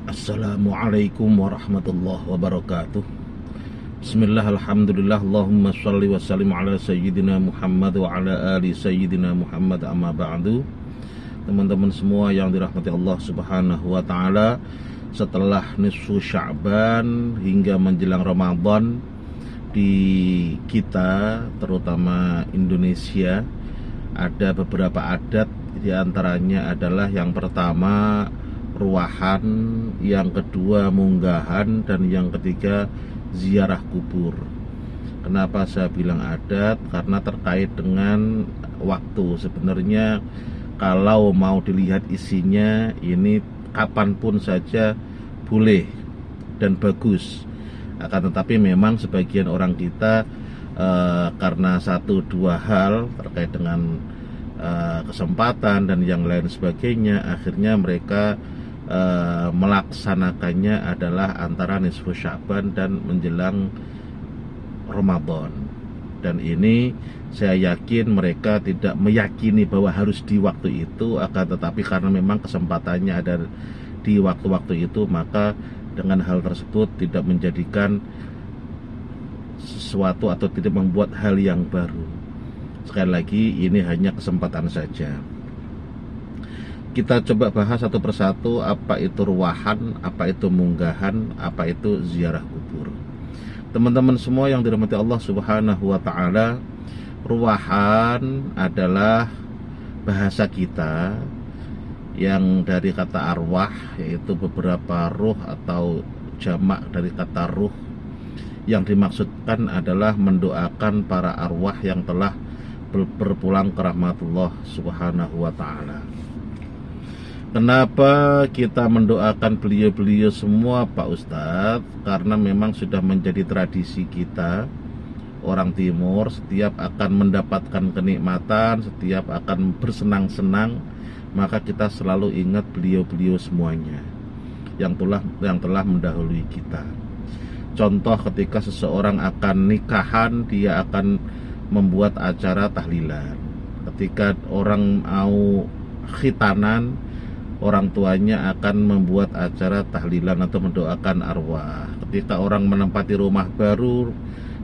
Assalamualaikum warahmatullahi wabarakatuh. Bismillah, alhamdulillah, Allahumma sholli wa sallim ala sayyidina Muhammad wa ala ali sayyidina Muhammad, amma ba'du. Teman-teman semua yang dirahmati Allah subhanahu wa ta'ala, setelah nisfu Sya'ban hingga menjelang Ramadan, di kita terutama Indonesia ada beberapa adat. Di antaranya adalah yang pertama ruwahan, yang kedua munggahan, dan yang ketiga ziarah kubur. Kenapa saya bilang adat? Karena terkait dengan waktu. Sebenarnya kalau mau dilihat isinya, ini kapanpun saja boleh dan bagus. Akan tetapi memang sebagian orang kita karena satu dua hal terkait dengan kesempatan dan yang lain sebagainya, akhirnya mereka melaksanakannya adalah antara nisfu Sya'ban dan menjelang Ramadan. Dan ini saya yakin mereka tidak meyakini bahwa harus di waktu itu, akan tetapi karena memang kesempatannya ada di waktu-waktu itu, maka dengan hal tersebut tidak menjadikan sesuatu atau tidak membuat hal yang baru. Sekali lagi, ini hanya kesempatan saja. Kita coba bahas satu persatu, apa itu ruwahan, apa itu munggahan, apa itu ziarah kubur. Teman-teman semua yang dirahmati Allah subhanahu wa ta'ala, ruwahan adalah bahasa kita yang dari kata arwah, yaitu beberapa ruh atau jamak dari kata ruh. Yang dimaksudkan adalah mendoakan para arwah yang telah berpulang ke rahmatullah subhanahu wa ta'ala. Kenapa kita mendoakan beliau-beliau semua, Pak Ustadz? Karena memang sudah menjadi tradisi kita orang Timur, setiap akan mendapatkan kenikmatan, setiap akan bersenang-senang, maka kita selalu ingat beliau-beliau semuanya yang telah mendahului kita. Contoh, ketika seseorang akan nikahan, dia akan membuat acara tahlilan. Ketika orang mau khitanan, orang tuanya akan membuat acara tahlilan atau mendoakan arwah. Ketika orang menempati rumah baru,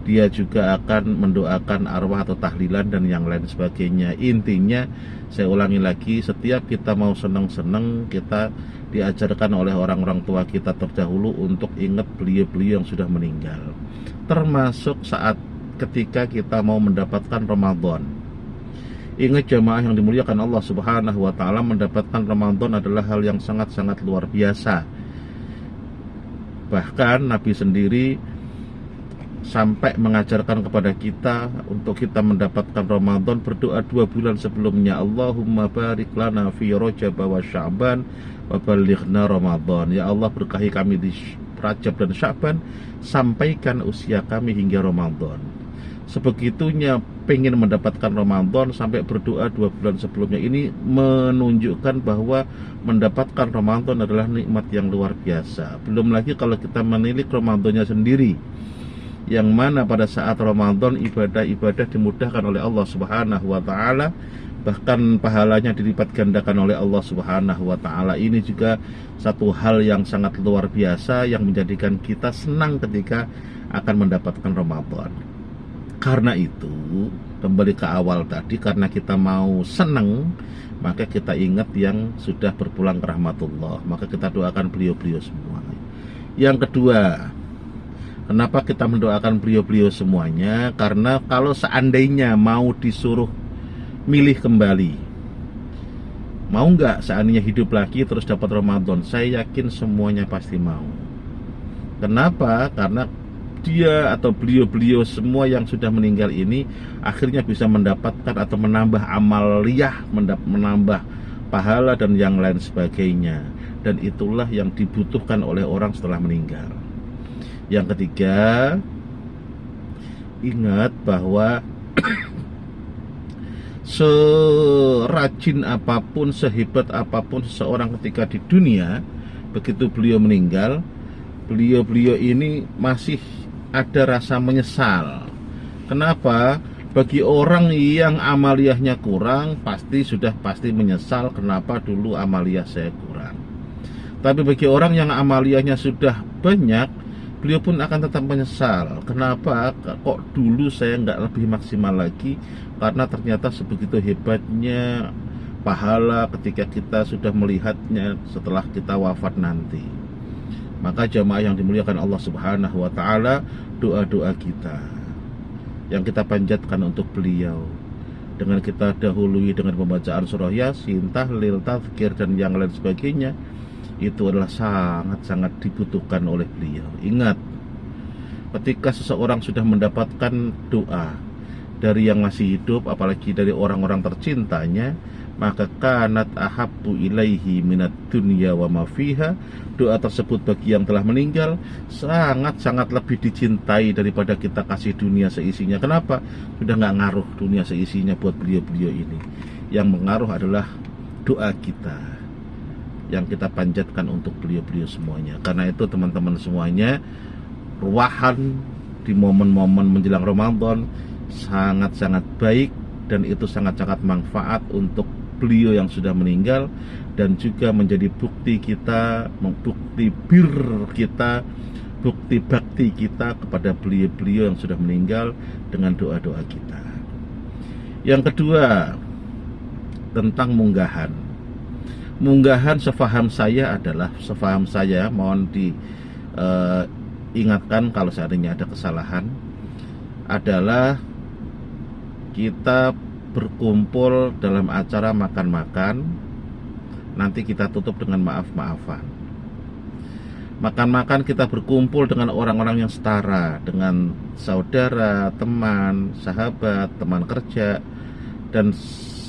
dia juga akan mendoakan arwah atau tahlilan dan yang lain sebagainya. Intinya, saya ulangi lagi, setiap kita mau senang-senang, kita diajarkan oleh orang-orang tua kita terdahulu untuk ingat beliau-beliau yang sudah meninggal. Termasuk saat ketika kita mau mendapatkan Ramadan. Ingat jamaah yang dimuliakan Allah subhanahu wa ta'ala, mendapatkan Ramadan adalah hal yang sangat-sangat luar biasa. Bahkan Nabi sendiri sampai mengajarkan kepada kita untuk kita mendapatkan Ramadan, berdoa 2 bulan sebelumnya, Allahumma barik lana fi Rajab wa Sya'ban wa balighna Ramadan. Ya Allah, berkahi kami di Rajab dan Sya'ban, sampaikan usia kami hingga Ramadan. Sebegitunya pengen mendapatkan Ramadan sampai berdoa 2 bulan sebelumnya. Ini menunjukkan bahwa mendapatkan Ramadan adalah nikmat yang luar biasa. Belum lagi kalau kita menilik Ramadannya sendiri, yang mana pada saat Ramadan ibadah-ibadah dimudahkan oleh Allah subhanahu wa ta'ala, bahkan pahalanya dilipat gandakan oleh Allah subhanahu wa ta'ala. Ini juga satu hal yang sangat luar biasa yang menjadikan kita senang ketika akan mendapatkan Ramadan. Karena itu, kembali ke awal tadi, karena kita mau senang, maka kita ingat yang sudah berpulang ke rahmatullah, maka kita doakan beliau-beliau semua. Yang kedua, kenapa kita mendoakan beliau-beliau semuanya? Karena kalau seandainya mau disuruh milih kembali, mau nggak seandainya hidup lagi terus dapat Ramadan? Saya yakin semuanya pasti mau. Kenapa? Karena dia atau beliau-beliau semua yang sudah meninggal ini akhirnya bisa mendapatkan atau menambah amaliyah, menambah pahala dan yang lain sebagainya. Dan itulah yang dibutuhkan oleh orang setelah meninggal. Yang ketiga, ingat bahwa serajin apapun, sehebat apapun seseorang ketika di dunia, begitu beliau meninggal, beliau-beliau ini masih ada rasa menyesal. Kenapa? Bagi orang yang amaliyahnya kurang, pasti menyesal, kenapa dulu amaliyah saya kurang. Tapi bagi orang yang amaliyahnya sudah banyak, beliau pun akan tetap menyesal. Kenapa kok dulu saya nggak lebih maksimal lagi? Karena ternyata sebegitu hebatnya pahala ketika kita sudah melihatnya setelah kita wafat nanti. Maka jamaah yang dimuliakan Allah Subhanahu wa taala, doa-doa kita yang kita panjatkan untuk beliau, dengan kita dahului dengan pembacaan surah Yasin, tahlil, tazkir, dan yang lain sebagainya, itu adalah sangat-sangat dibutuhkan oleh beliau. Ingat, ketika seseorang sudah mendapatkan doa dari yang masih hidup, apalagi dari orang-orang tercintanya, maka kanat ahabbu ilaihi minat dunya wa ma fiha, doa tersebut bagi yang telah meninggal sangat-sangat lebih dicintai daripada kita kasih dunia seisinya. Kenapa? Sudah nggak ngaruh dunia seisinya buat beliau-beliau ini. Yang mengaruh adalah doa kita yang kita panjatkan untuk beliau-beliau semuanya. Karena itu teman-teman semuanya, ruahan di momen-momen menjelang Ramadan sangat-sangat baik, dan itu sangat-sangat manfaat untuk beliau yang sudah meninggal, dan juga menjadi bukti kita, bukti bir kita, bukti bakti kita kepada beliau-beliau yang sudah meninggal dengan doa-doa kita. Yang kedua, tentang munggahan. Munggahan sefaham saya adalah, mohon diingatkan kalau seandainya ada kesalahan, adalah kita berkumpul dalam acara makan-makan, nanti kita tutup dengan maaf-maafan. Makan-makan kita berkumpul dengan orang-orang yang setara, dengan saudara, teman, sahabat, teman kerja, dan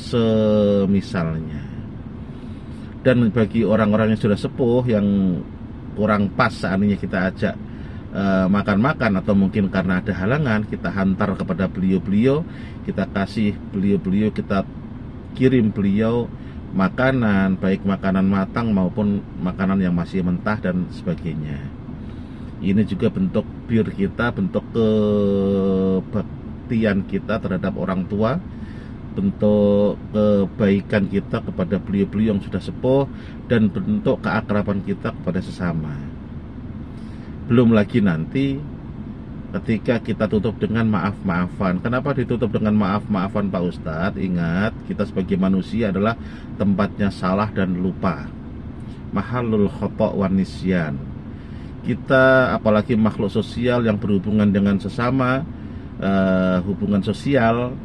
semisalnya. Dan bagi orang-orang yang sudah sepuh, yang kurang pas seandainya kita ajak makan-makan, atau mungkin karena ada halangan, kita hantar kepada beliau-beliau, kita kasih beliau-beliau, kita kirim beliau makanan, baik makanan matang maupun makanan yang masih mentah dan sebagainya. Ini juga bentuk bir kita, bentuk kebaktian kita terhadap orang tua, bentuk kebaikan kita kepada beliau-beliau yang sudah sepuh, dan bentuk keakraban kita kepada sesama. Belum lagi nanti ketika kita tutup dengan maaf-maafan. Kenapa ditutup dengan maaf-maafan, Pak Ustadz? Ingat, kita sebagai manusia adalah tempatnya salah dan lupa. Mahallul khata' wan nisyan. Kita apalagi makhluk sosial yang berhubungan dengan sesama, hubungan sosial,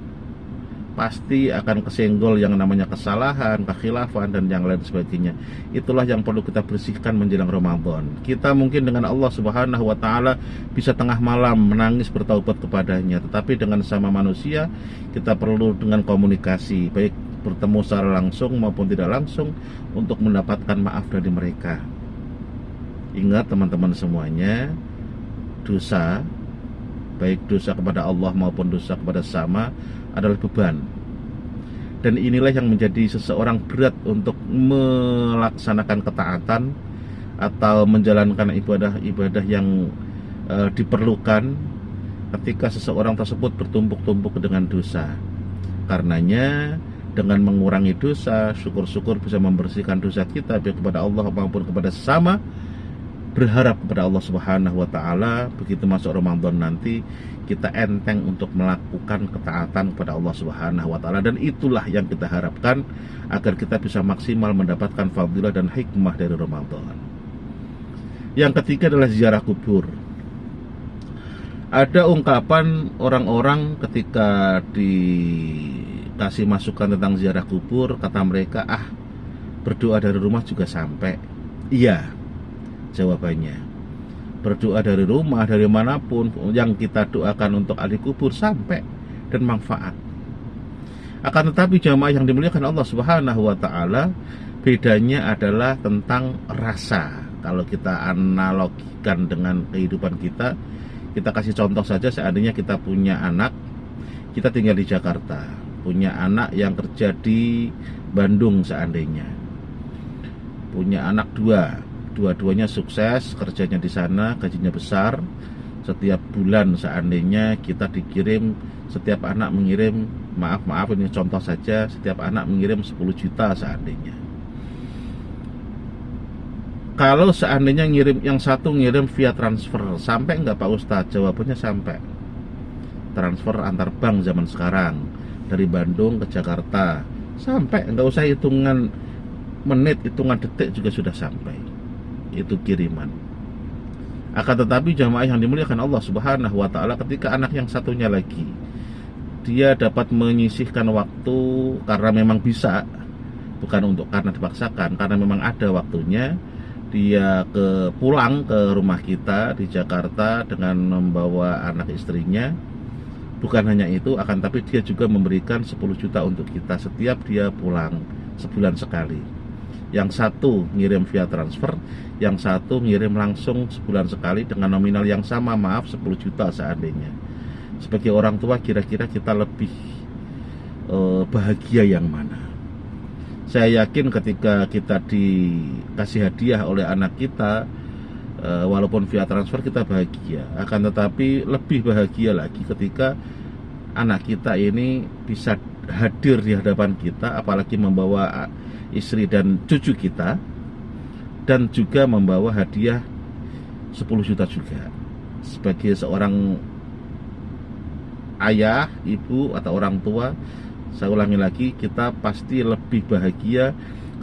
pasti akan kesenggol yang namanya kesalahan, kekhilafan, dan yang lain sebagainya. Itulah yang perlu kita bersihkan menjelang Ramadan. Kita mungkin dengan Allah Subhanahu wa taala bisa tengah malam menangis bertaubat kepadanya, tetapi dengan sama manusia kita perlu dengan komunikasi, baik bertemu secara langsung maupun tidak langsung, untuk mendapatkan maaf dari mereka. Ingat teman-teman semuanya, dosa, baik dosa kepada Allah maupun dosa kepada sesama, adalah beban. Dan inilah yang menjadi seseorang berat untuk melaksanakan ketaatan atau menjalankan ibadah-ibadah yang diperlukan ketika seseorang tersebut bertumpuk-tumpuk dengan dosa. Karenanya dengan mengurangi dosa, syukur-syukur bisa membersihkan dosa kita baik kepada Allah maupun kepada sesama. Berharap kepada Allah Subhanahu wa taala begitu masuk Ramadan nanti kita enteng untuk melakukan ketaatan kepada Allah Subhanahu wa taala, dan itulah yang kita harapkan agar kita bisa maksimal mendapatkan fadilah dan hikmah dari Ramadan. Yang ketiga adalah ziarah kubur. Ada ungkapan orang-orang ketika dikasih masukan tentang ziarah kubur, kata mereka, berdoa dari rumah juga sampai. Iya, jawabannya, berdoa dari rumah, dari manapun yang kita doakan untuk ahli kubur sampai dan manfaat. Akan tetapi jamaah yang dimuliakan Allah Subhanahu wa taala, bedanya adalah tentang rasa. Kalau kita analogikan dengan kehidupan kita, kita kasih contoh saja, seandainya kita punya anak, kita tinggal di Jakarta, punya anak yang kerja di Bandung, seandainya punya anak dua-duanya sukses kerjanya di sana, gajinya besar. Setiap bulan seandainya kita dikirim, setiap anak mengirim, maaf ini contoh saja, setiap anak mengirim 10 juta seandainya. Kalau seandainya ngirim, yang satu ngirim via transfer, sampai nggak Pak Ustadz? Jawabannya sampai. Transfer antar bank zaman sekarang, dari Bandung ke Jakarta, sampai, nggak usah hitungan menit, hitungan detik juga sudah sampai. Itu kiriman. Akan tetapi jamaah yang dimuliakan Allah Subhanahu wa Ta'ala, ketika anak yang satunya lagi, dia dapat menyisihkan waktu karena memang bisa, bukan untuk karena dipaksakan, karena memang ada waktunya, dia pulang ke rumah kita di Jakarta dengan membawa anak istrinya. Bukan hanya itu, akan tapi dia juga memberikan 10 juta untuk kita setiap dia pulang sebulan sekali. Yang satu ngirim via transfer, yang satu ngirim langsung sebulan sekali dengan nominal yang sama, maaf 10 juta seandainya. Sebagai orang tua, kira-kira kita lebih bahagia yang mana? Saya yakin ketika kita dikasih hadiah oleh anak kita, walaupun via transfer, kita bahagia. Akan tetapi lebih bahagia lagi ketika anak kita ini bisa hadir di hadapan kita, apalagi membawa istri dan cucu kita, dan juga membawa hadiah 10 juta juga. Sebagai seorang ayah, ibu, atau orang tua, saya ulangi lagi, kita pasti lebih bahagia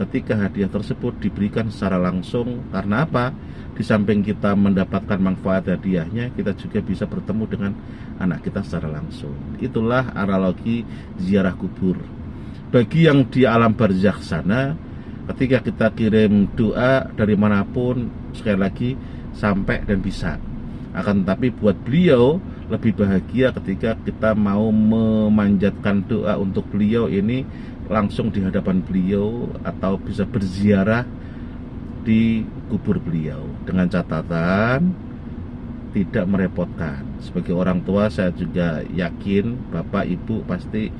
ketika hadiah tersebut diberikan secara langsung. Karena apa? Di samping kita mendapatkan manfaat hadiahnya, kita juga bisa bertemu dengan anak kita secara langsung. Itulah analogi ziarah kubur. Bagi yang di alam barzakh sana, ketika kita kirim doa dari manapun, sekali lagi, sampai dan bisa. Akan tetapi buat beliau lebih bahagia ketika kita mau memanjatkan doa untuk beliau ini langsung di hadapan beliau, atau bisa berziarah di kubur beliau, dengan catatan tidak merepotkan. Sebagai orang tua, saya juga yakin bapak ibu pasti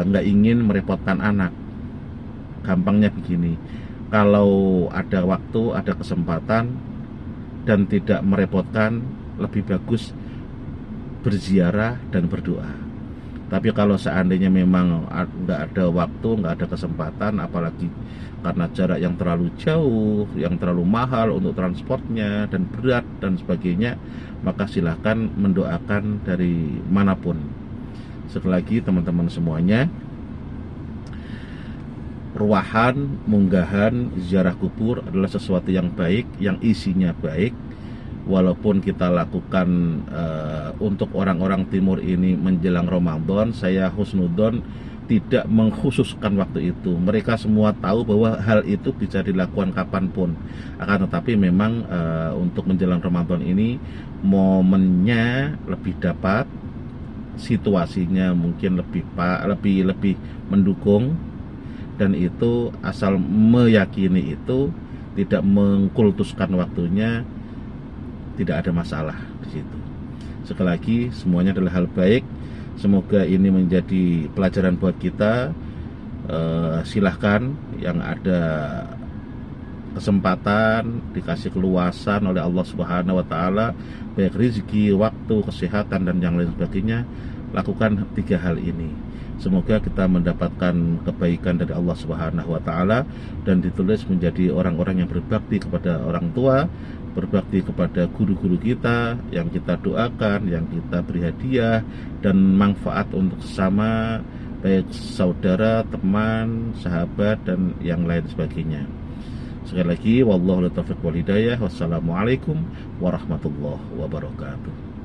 nggak ingin merepotkan anak. Gampangnya begini, kalau ada waktu, ada kesempatan, dan tidak merepotkan, lebih bagus berziarah dan berdoa. Tapi kalau seandainya memang nggak ada waktu, nggak ada kesempatan, apalagi karena jarak yang terlalu jauh, yang terlalu mahal untuk transportnya, dan berat dan sebagainya, maka silahkan mendoakan dari manapun. Sekali lagi teman-teman semuanya, ruahan, munggahan, ziarah kubur adalah sesuatu yang baik, yang isinya baik. Walaupun kita lakukan untuk orang-orang timur ini menjelang Ramadan, saya husnudon tidak mengkhususkan waktu itu. Mereka semua tahu bahwa hal itu bisa dilakukan kapanpun. Akan tetapi memang untuk menjelang Ramadan ini momennya lebih dapat, situasinya mungkin lebih mendukung, dan itu asal meyakini itu, tidak mengkultuskan waktunya, tidak ada masalah di situ. Sekali lagi, semuanya adalah hal baik. Semoga ini menjadi pelajaran buat kita. Silahkan yang ada kesempatan, dikasih keluasan oleh Allah Subhanahu wa Ta'ala, baik rezeki, waktu, kesehatan, dan yang lain sebagainya, lakukan 3 hal ini. Semoga kita mendapatkan kebaikan dari Allah Subhanahu wa Ta'ala, dan ditulis menjadi orang-orang yang berbakti kepada orang tua, berbakti kepada guru-guru kita, yang kita doakan, yang kita beri hadiah, dan manfaat untuk sesama, baik saudara, teman, sahabat, dan yang lain sebagainya. Sekali lagi, wallahu taufiq wal hidayah. Wassalamualaikum warahmatullahi wabarakatuh.